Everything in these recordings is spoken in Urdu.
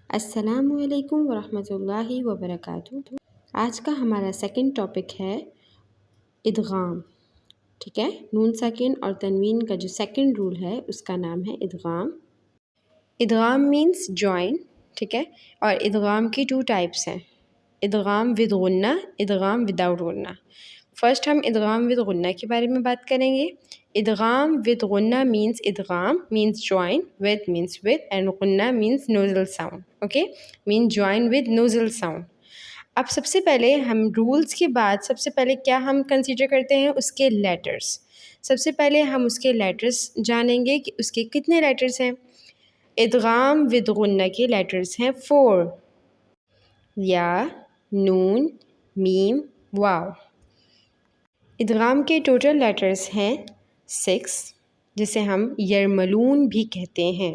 السلام علیکم ورحمۃ اللہ وبرکاتہ۔ آج کا ہمارا سیکنڈ ٹاپک ہے ادغام، ٹھیک ہے۔ نون ساکن اور تنوین کا جو سیکنڈ رول ہے اس کا نام ہے ادغام۔ ادغام مینس جوائن، ٹھیک ہے، اور ادغام کی 2 ٹائپس ہیں، ادغام ود غنہ، ادغام وداؤٹ غنہ۔ فرسٹ ہم ادغام ود غنہ کے بارے میں بات کریں گے۔ ادغام ود غنہ مینس ادغام means join, with means with, and غنہ means nasal sound, okay, means join with nasal sound. اب سب سے پہلے ہم رولز کے بعد سب سے پہلے کیا ہم کنسیڈر کرتے ہیں، اس کے لیٹرز۔ سب سے پہلے ہم اس کے لیٹرز جانیں گے کہ اس کے کتنے لیٹرز ہیں۔ ادغام ود غنہ کے لیٹرز ہیں 4، یا، نون، میم، واو۔ ادغام کے ٹوٹل لیٹرز ہیں 6، جسے ہم یرملون بھی کہتے ہیں۔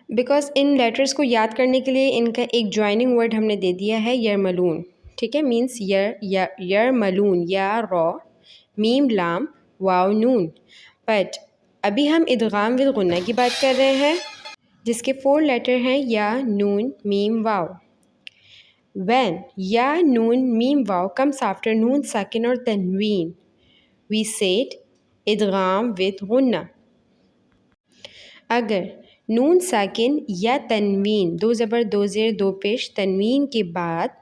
بیکاز ان لیٹرز کو یاد کرنے کے لیے ان کا ایک جوائننگ ورڈ ہم نے دے دیا ہے یرملون، ٹھیک ہے، مینس یرملون، یا رو، میم لام، واو نون۔ بٹ ابھی ہم ادغام ود غنہ کی بات کر رہے ہیں جس کے 4 لیٹر ہیں، یا، نون، میم، واو۔ When ya, noon, meme, wow comes after noon sakin or tanween, we said idgham with gunna. اگر نون ساکن یا تنوین، 2 زبر 2 زیر 2 پیش تنوین کے بعد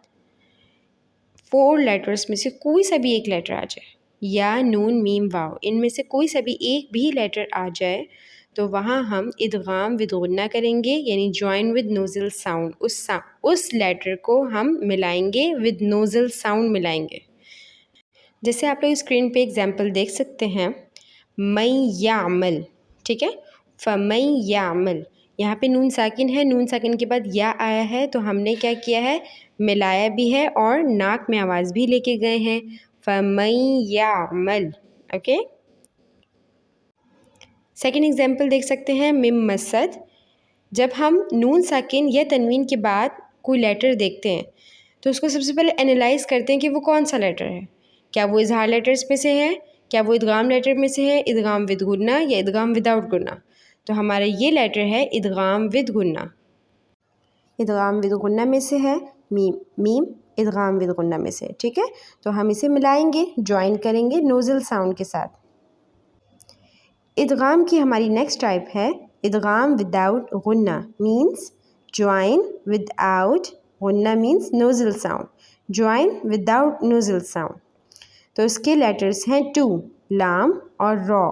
4 لیٹرز میں سے کوئی سا بھی ایک لیٹر آ جائے، یا، نون، میم، واو، ان میں سے کوئی سا بھی ایک بھی لیٹر آ جائے تو وہاں ہم ادغام ود غنہ کریں گے، یعنی جوائن ود نوزل ساؤنڈ۔ اس لیٹر کو ہم ملائیں گے ود نوزل ساؤنڈ ملائیں گے۔ جیسے آپ لوگ اسکرین پہ ایگزامپل دیکھ سکتے ہیں، من یعمل، ٹھیک ہے، فمن یعمل، یہاں پہ نون ساکن ہے، نون ساکن کے بعد یا آیا ہے تو ہم نے کیا کیا ہے، ملایا بھی ہے اور ناک میں آواز بھی لے کے گئے ہیں، فمن یعمل، اوکے۔ سیکنڈ ایگزامپل دیکھ سکتے ہیں، مم مسد، جب ہم نون ساکن یا تنوین کے بعد کوئی لیٹر دیکھتے ہیں تو اس کو سب سے پہلے انالائز کرتے ہیں کہ وہ کون سا لیٹر ہے، کیا وہ اظہار لیٹرز میں سے ہے، کیا وہ ادغام لیٹر میں سے ہے، ادغام ود غنہ یا ادغام وداؤٹ غنہ۔ تو ہمارا یہ لیٹر ہے ادغام ود غنہ، ادغام ود غنہ میں سے ہے میم ادغام ود غنہ میں سے، ٹھیک ہے۔ تو ہم اسے ملائیں گے، جوائن کریں گے نوزل ساؤنڈ کے ساتھ۔ ادغام کی ہماری نیکسٹ ٹائپ ہے ادغام وداؤٹ غنہ، مینس جوائن ود آؤٹ غنہ means nasal sound, join without nasal sound. تو اس کے لیٹرز ہیں 2، لام اور رو۔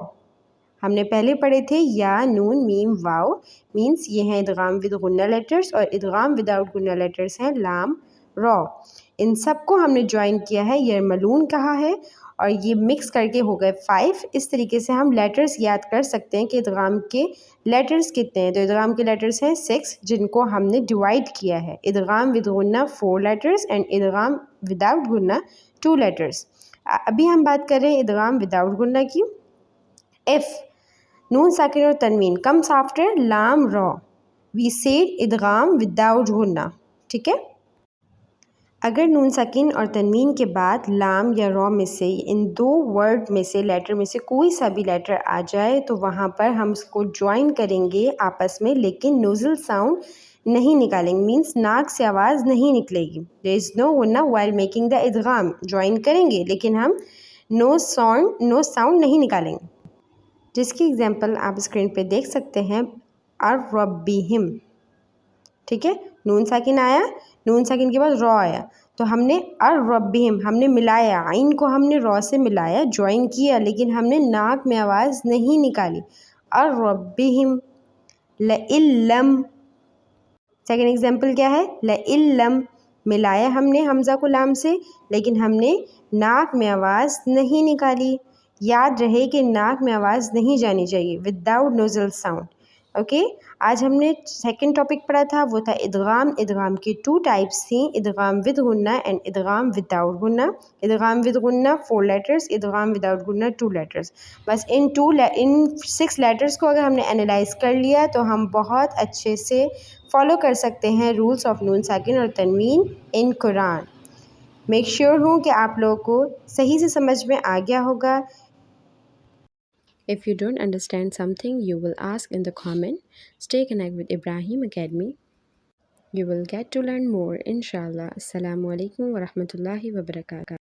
ہم نے پہلے پڑھے تھے یا، نون، میم، واو، مینس یہ ہیں ادغام ود غنہ لیٹرز، اور ادغام وداؤٹ غنہ لیٹرز ہیں لام، رو۔ ان سب کو ہم نے جوائن کیا ہے، یرملون کہا ہے، اور یہ مکس کر کے ہو گئے 5۔ اس طریقے سے ہم لیٹرز یاد کر سکتے ہیں کہ ادغام کے لیٹرز کتنے ہیں۔ تو ادغام کے لیٹرز ہیں 6، جن کو ہم نے ڈیوائڈ کیا ہے، ادغام ود غنہ 4 لیٹرز اینڈ ادغام وداؤٹ غنہ 2 لیٹرز۔ ابھی ہم بات کر رہے ہیں ادغام وداؤٹ غنہ کی۔ اف نون ساکن اور تنوین کمس آفٹر لام رو، وی سیڈ ادغام وداؤٹ غنہ، ٹھیک ہے۔ اگر نون ساکن اور تنوین کے بعد لام یا رو میں سے، ان 2 ورڈ میں سے، لیٹر میں سے کوئی سا بھی لیٹر آ جائے تو وہاں پر ہم اس کو جوائن کریں گے آپس میں، لیکن نوزل ساؤنڈ نہیں نکالیں گے، مینس ناک سے آواز نہیں نکلے گی۔ دیر از نو غنہ وائل میکنگ دا ادغام، جوائن کریں گے لیکن ہم نو ساؤنڈ نہیں نکالیں گے، جس کی ایگزامپل آپ اسکرین پہ دیکھ سکتے ہیں، اربہم، ٹھیک ہے، نون ساکن آیا، نون ساکن کے بعد رو آیا تو ہم نے اربہم، ہم نے ملایا، عین کو ہم نے رو سے ملایا، جوائن کیا، لیکن ہم نے ناک میں آواز نہیں نکالی، اربہم۔ لئلم، سیکنڈ ایگزامپل کیا ہے، لئلم، ملایا ہم نے حمزہ کو لام سے، لیکن ہم نے ناک میں آواز نہیں نکالی۔ یاد رہے کہ ناک میں آواز نہیں جانی چاہیے، وداؤٹ نوزل ساؤنڈ، اوکے۔ آج ہم نے سیکنڈ ٹاپک پڑھا تھا، وہ تھا ادغام۔ ادغام کی 2 ٹائپس تھیں، ادغام ود غنہ اینڈ ادغام وداؤٹ غنہ۔ ادغام ود غنہ 4 لیٹرز، ادغام وداؤٹ غنہ 2 لیٹرز۔ بس ان 6 لیٹرز کو اگر ہم نے انالائز کر لیا تو ہم بہت اچھے سے فالو کر سکتے ہیں رولس آف نون ساکن اور تنوین ان قرآن۔ میک شیور ہوں کہ آپ لوگوں کو صحیح سے سمجھ میں آ گیا ہوگا۔ If you don't understand something, you will ask in the comment. Stay connected with Ibrahim Academy. You will get to learn more inshallah. Assalamu alaikum wa rahmatullahi wa barakatuh.